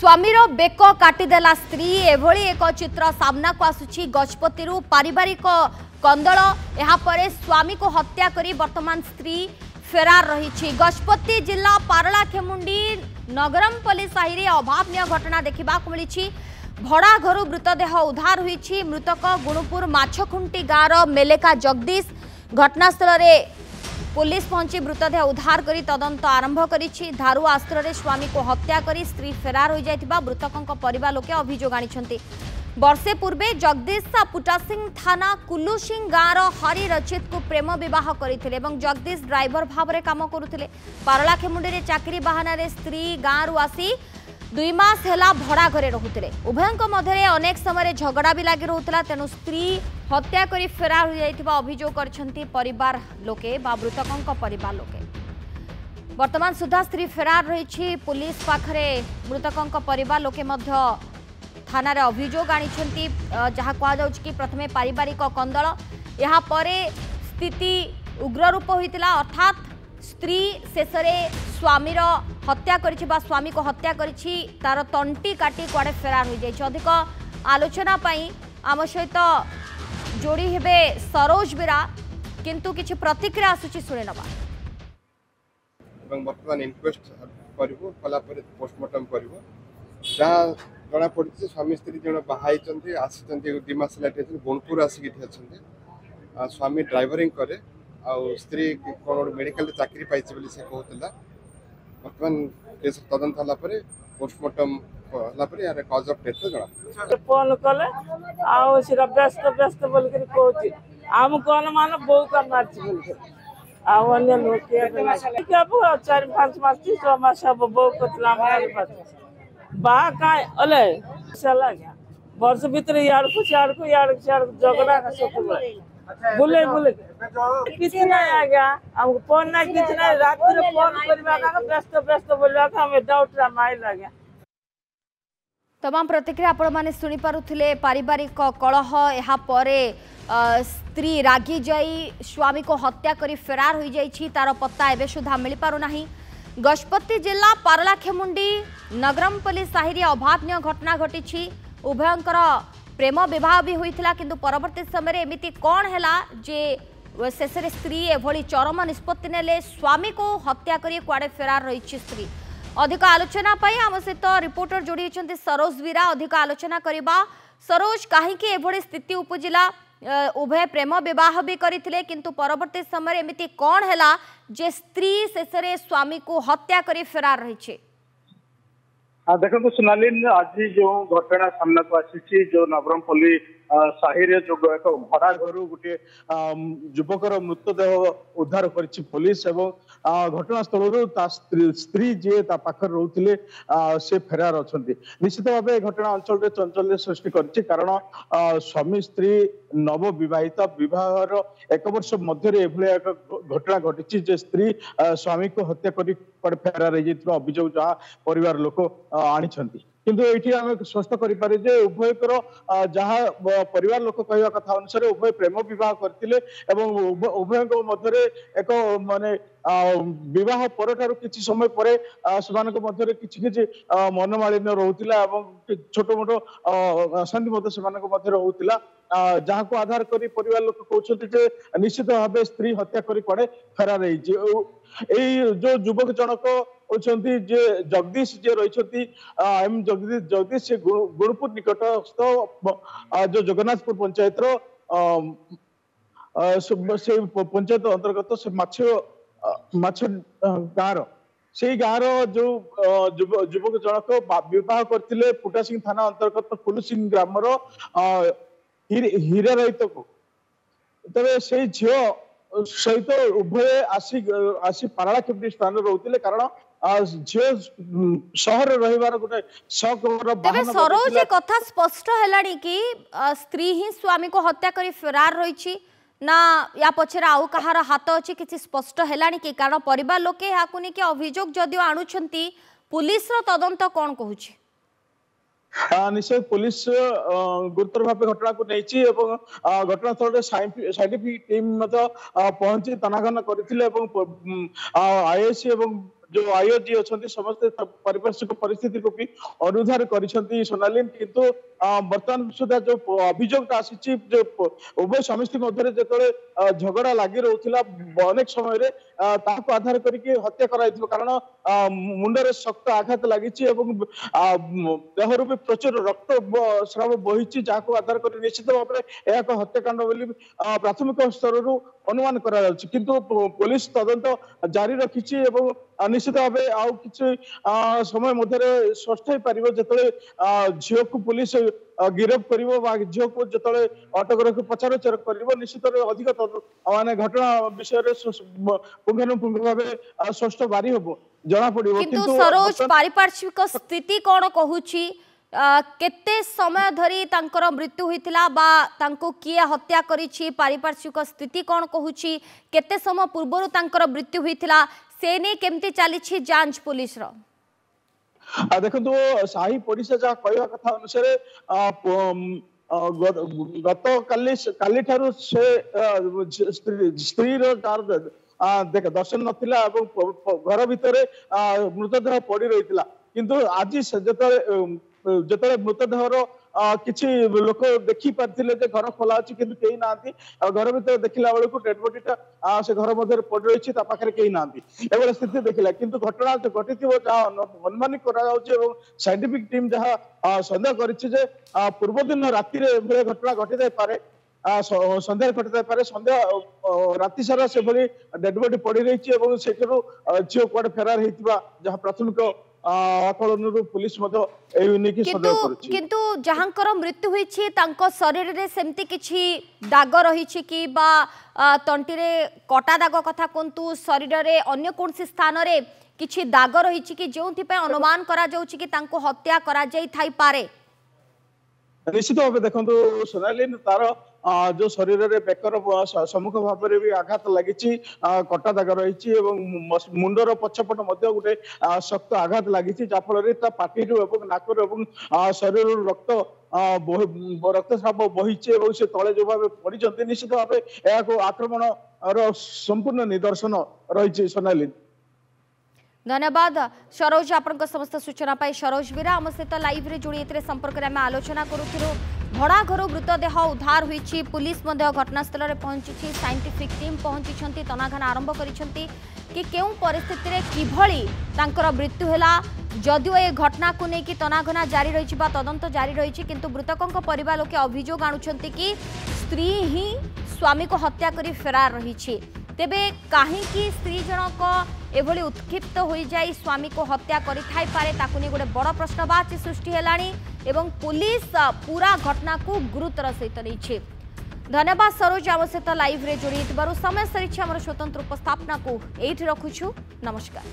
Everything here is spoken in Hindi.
स्वामीर बेक काटिदेला स्त्री एभली एक चित्र सामना को आसुची गजपति पारिवारिक कंदल यापर स्वामी को हत्या करी वर्तमान स्त्री फेरार रही। गजपति जिला पारलाखेमुंडी नगरमपल्ली साहि रे अभावनीय घटना देखा मिली। भड़ा घर मृतदेह उद्धार होईछि। मृतक गुणुपुर माछखुंटी गाँव मेलेका जगदीश। घटनास्थल में पुलिस पहुंची मृतदेह उद्धार करी तदंत आरंभ करिछि। धारु अस्त्र रे स्वामी को हत्या करी स्त्री फेरार हो जाइतिबा मृतकंक परिवार लोके अभियोग आनिछन्ति। वर्षे पूर्वे जगदीश पुटासिंह थाना कुलुसिंह गाँव हरि रचित को प्रेम विवाह करथिले एवं जगदीश ड्राइवर भाव में काम करुथिले। पारलाखेमुंडी रे चाकरी बहाना रे स्त्री गाँव आसी 2 मास हेला भड़ा घरे रहुथिले। उभयंक मध्यरे अनेक समय झगड़ा भी लगी रहुतला। तेणु स्त्री हत्या करी फेरार हो जाइतिबा अभियोग करछन्ति परिवार लोके बा मृतकंक परिवार लोके। वर्तमान सुधा स्त्री फेरार रही। पुलिस पाखरे मृतकंक परिवार लोके मध्य थाना रे अभियोग आनिछन्ति। जहाँ कहा जाउछि कि प्रथमे पारिवारिक कंदल यहाँ परे स्थिति उग्र रूप होइतिला। अर्थात स्त्री शेषरे स्वामीर हत्या करिछि बा स्वामी को हत्या करिछि तार तंटी काटी कुआडे फेरार हो जाइछि। अधिक आलोचना पई आम सहित जोड़ी हेबे सरोज बिरा किंतु किछि प्रतिक्रिया आसुछि सुने नबा। एवं वर्तमान इनक्वेस्ट करिवो कला पर पोस्टमार्टम करिवो। जहाँ जना पड़छि स्वामी स्त्री जण बाहाइचंती आसिचंती 2 मास लाटे गुणपुर आसिक अछंती। स्वामी ड्राइवरिंग करे आ स्त्री कोन मेडिकल चाकरी पाइछि बोली से कहतला। वर्तमान केस तदंत हला परे पोस्टमार्टम हला परे यार कॉज ऑफ डेथ जणा फोन कले आ सिरा व्यस्त व्यस्त बोल के कहछि हम कोन मान बो का मारछि बोल के आ अन्य लोग के क्या 4-5 मास 6 मास अब बो कतला हमारे पास बा का अले चला गया वर्ष भीतर यार झगड़ा का सब बोले बोले किसी नहीं आ गया हमको फोन नहीं किसी नहीं रात में फोन करवा का व्यस्त व्यस्त बोलवा का हमें डाउट रा माइल आ गया। तमाम प्रतिक्रिया आपण माने सुनी पारुथिले। पारिवारिक कलह यहाँ परे स्त्री रागी जाई स्वामी को हत्या करी फेरार हो जाइछि। तार पत्ता एबे सुधा मिल पारु नाही। गजपति जिला पारलाखेमुंडी नगरमपल्ली साहि रे अभावनीय घटना घटिछि। उभयंकर प्रेम विवाह भी होइथिला किंतु परवर्ती समय एमिति कौन हैला जे शेष स्त्री एभली चरम निष्पत्ति नेले स्वामी को हत्या करी कुआडे फेरार रही स्त्री। अधिक आलोचना पाई आम सहित रिपोर्टर जोड़ी होइछन्ति सरोज वीरा। अधिक आलोचना करिबा सरोज काहेकि एभली स्थिति उपजिला। उभय प्रेम विवाह भी करथिले किंतु परवर्ती समय एमिति कौन हैला जे स्त्री शेष स्वामी को हत्या करी फेरार रही। हाँ देखो सुनालीन आज जो घटना सामना को आसी जो नगरमपल्ली साहि रे जो एक भड़ा घर गोटे युवकर मृतदेह उद्धार करिछि पुलिस एवं घटनास्थल स्त्री जे पाखर रोते से फेरार अच्छा। निश्चित भाव घटना अंचल चंचल्य सृष्टि करिछि कारण स्वामी स्त्री नव विवाहित विवाहर 1 वर्ष मध्य एक घटना घटी जे स्त्री स्वामी को हत्या करी फेरार हो अभियोग जहाँ परिवार लोक आनिछन्ति। किंतु ये आम स्पष्ट करें जे उभयकर जहाँ परिवार लोक कहवा कथा अनुसार उभय प्रेम विवाह करते उभय मध्य एक माने विवाह पर किसी समय पर से किसी मनमालिन्य रोला छोट मोट अशांति से रोला जहाँ को आधार कर परिवार लोक कहते निश्चित भाव स्त्री हत्या कर कुआडे फेरार जो युवक जनक होती जे जगदीश जे रही जगदीश से गुणपुर निकटस्थ जो जगन्नाथपुर पंचायत से पंचायत अंतर्गत से माछ गाँव से गाँव जो युवक जनक विवाह करते पुटासिंह थाना अंतर्गत कुलुसिंह ग्रामर हीरा रहित को तेरे से झील सहित उभय आसी पारलाखेमुंडी स्थान रोते कारण झील सहर रहिबार गोटे तेबे सरोज कथा स्पष्ट हेलानी कि स्त्री ही स्वामी को हत्या करी फेरार रही ना या पछरे आउ कहार हाथ अछि किछि स्पष्ट हेलानी कि कारण परिवार लोके याकु नि कि अभियोग जदियो आणुछंती पुलिस रो तदंत कोन कहूछि। निश्चय पुलिस गुरुतर भाव घटना को नहीं घटनास्थल साइंटिफिक टीम पहुंची तनाघना करते आईएससी जो आईओजी अच्छे समस्त पारिपार्श्विक परिस्थिति को भी अनुधार करिसेंती सोनालिन किंतु वर्तमान सुधा जो अभियोगटा आसी जो उभय स्वामी स्त्री मध्य जो झगड़ा लगी रोला अनेक समय आधार करके हत्या कर कारण मुंडे शक्त आघात लगी देहरु भी प्रचुर रक्त स्राव बही जहाँ आधार कर निश्चित भाव में एक हत्याकांड बोली प्राथमिक स्तर अनुमान करा किंतु पुलिस तदंत जारी रखी निश्चित भाव आउ कि समय मध्य स्पष्ट हो पार जो झील को पुलिस गिरफ कर झील को जो अटक रखी पचारचर कर निश्चित अधिक माने घटना विषय पुंखानुपुंख भाव स्पष्ट बारी हम जना पड़ो किंतु सरोज पारिपार्श्विक स्थिति कौन कहूची केते समय धरी तांकर मृत्यु होइतिला बा तांको किए हत्या करिछि पारिपार्श्विक स्थिति कौन कहूची केते समय पूर्वरु तांकर मृत्यु होइतिला से ने केमती चलीछि जांच पुलिस रो देखो साही पड़िशा जहाँ कहवा कथा अनुसार गत काली ठारू से स्त्री देख दर्शन नथिला घर भितर मृतदेह पड़ी रही किंतु आज जो मृतदेहर किसी लोक देखी पारे घर खोला अच्छी कि कहीं ना घर भर देखला बेलू डेड बॉडीटा से घर मध्य पड़ रही पाखे कहीं ना स्थिति देखला किंतु घटना घटी जहाँ अनुमानित कर साइंटिफिक टीम जहाँ सन्देह कर पूर्व दिन राति घटना घटी पारे सन्ध्या घटी पारे सन्ध्या राति सारा से डेड बॉडी पड़ रही झील कुआडे फेरार होता जहाँ प्राथमिक आकलन पुलिस किंतु जहाँकर मृत्यु होइछि तांको शरीर रे सेमती किछि दाग रही कि बा तंटी रे कटा दाग कथा कोंतु शरीर रे अन्य कोनसी स्थान रे किछि दाग रही कि जोंथि पे अनुमान करा जाउछि कि तांको हत्या करा जाई थाई पारे निश्चित भाव देखो सोनालिन तार जो शरीर रे बेकर सम्मुख भाव में भी आघात लगी कटा दाग रही मुंडर पछपट गोटे शक्त आघात लगी जहाँफल पाटी नाक शरीर रक्त रक्तस्राव बही से तले जो भाव पड़ी निश्चित भाव यह आक्रमण संपूर्ण निदर्शन रही सोनालिन धन्यवाद सरोज आपन समस्त सूचना पाई सरोज वीरा आम सहित लाइव रे जोड़ी संपर्क में आलोचना करूँ भड़ा घर मृतदेह उद्धार होईछि पुलिस घटनास्थल में पहुंची साइंटिफिक टीम पहुंची तनाघना आरंभ करिसेंती कि केउ परिस्थिति रे किभली तांकर मृत्यु हैला जदिओ ए घटना को लेकिन तनाघना जारी रही तदंत जारी रही किंतु मृतकों परिवार लोके अभियोग आणुछंती कि स्त्री ही स्वामी को हत्या करी फरार रही तेबे कहीं स्त्री जनक एभली उत्क्षिप्त हो जाई स्वामी को हत्या करि थाई पारे ताकु ने गोटे बड़ प्रश्नवाची सृष्टि हेलानी एवं पुलिस पूरा घटना को गुरुतर सहित नहीं। धन्यवाद सरोज आम सहित लाइव रे जोड़ी समय सरी स्वतंत्र उपस्थापना को एठी रखुछु नमस्कार।